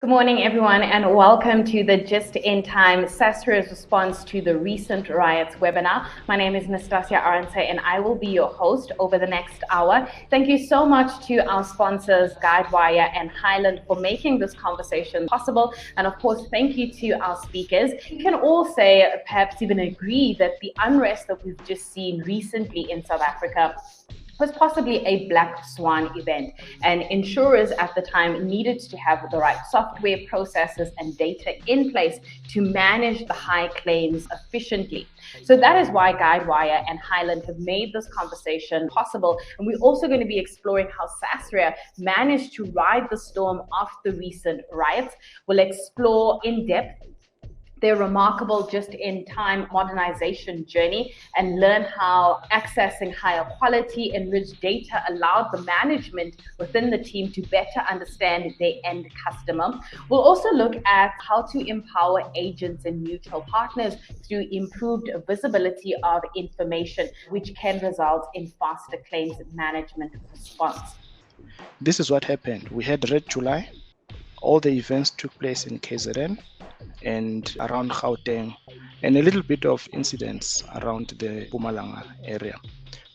Good morning, everyone, and welcome to the Just in Time SASRIA's response to the recent riots webinar. My name is Nastasia Arantse, and I will be your host over the next hour. Thank you so much to our sponsors, Guidewire and Hyland, for making this conversation possible. And of course, thank you to our speakers. You can all say, perhaps even agree, that the unrest that we've just seen recently in South Africa was possibly a black swan event, and insurers at the time needed to have the right software, processes, and data in place to manage the high claims efficiently. So that is why Guidewire and Hyland have made this conversation possible. And we're also going to be exploring how SASRIA managed to ride the storm of the recent riots. We'll explore in depth their remarkable just-in-time modernization journey and learn how accessing higher quality, enriched data allowed the management within the team to better understand their end customer. We'll also look at how to empower agents and mutual partners through improved visibility of information, which can result in faster claims management response. This is what happened. We had Red July. All the events took place in KZN and around Gauteng, and a little bit of incidents around the Mpumalanga area.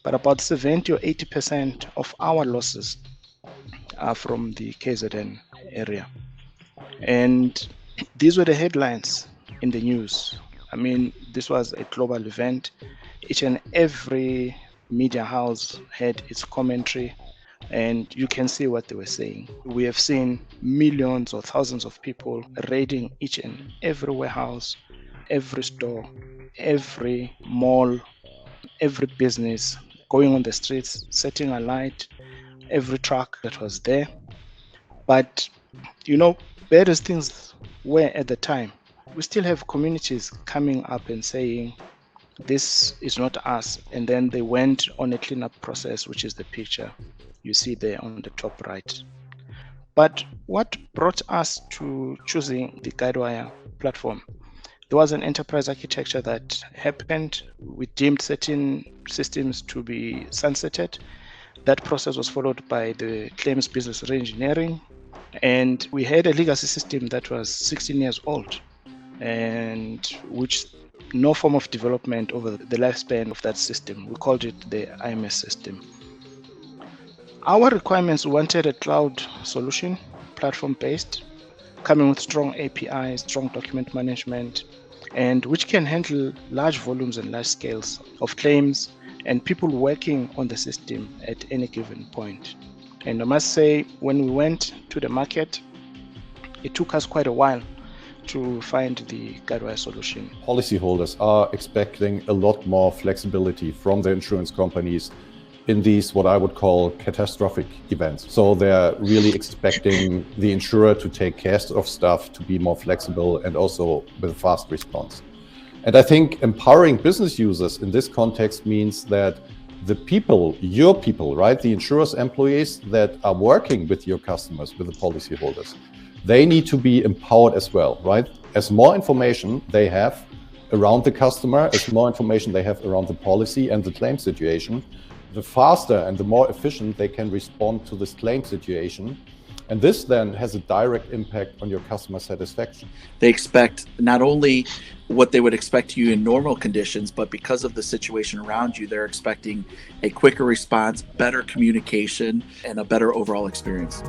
But about 70 or 80% of our losses are from the KZN area. And these were the headlines in the news. I mean, this was a global event. Each and every media house had its commentary, and you can see what they were saying. We have seen millions or thousands of people raiding each and every warehouse, every store, every mall, every business, going on the streets, setting alight every truck that was there. But, bad as things were at the time, we still have communities coming up and saying, this is not us. And then they went on a cleanup process, which is the picture you see there on the top right. But what brought us to choosing the Guidewire platform? There was an enterprise architecture that happened. We deemed certain systems to be sunsetted. That process was followed by the claims business reengineering. And we had a legacy system that was 16 years old, and which no form of development over the lifespan of that system. We called it the IMS system. Our requirements wanted a cloud solution, platform-based, coming with strong APIs, strong document management, and which can handle large volumes and large scales of claims and people working on the system at any given point. And I must say, when we went to the market, it took us quite a while to find the Guidewire solution. Policyholders are expecting a lot more flexibility from the insurance companies in these, what I would call, catastrophic events. So they're really expecting the insurer to take care of stuff, to be more flexible, and also with a fast response. And I think empowering business users in this context means that the people, your people, right, the insurers' employees that are working with your customers, with the policyholders, they need to be empowered as well, right? As more information they have around the customer, as more information they have around the policy and the claim situation, the faster and the more efficient they can respond to this claim situation. And this then has a direct impact on your customer satisfaction. They expect not only what they would expect to you in normal conditions, but because of the situation around you, they're expecting a quicker response, better communication, and a better overall experience.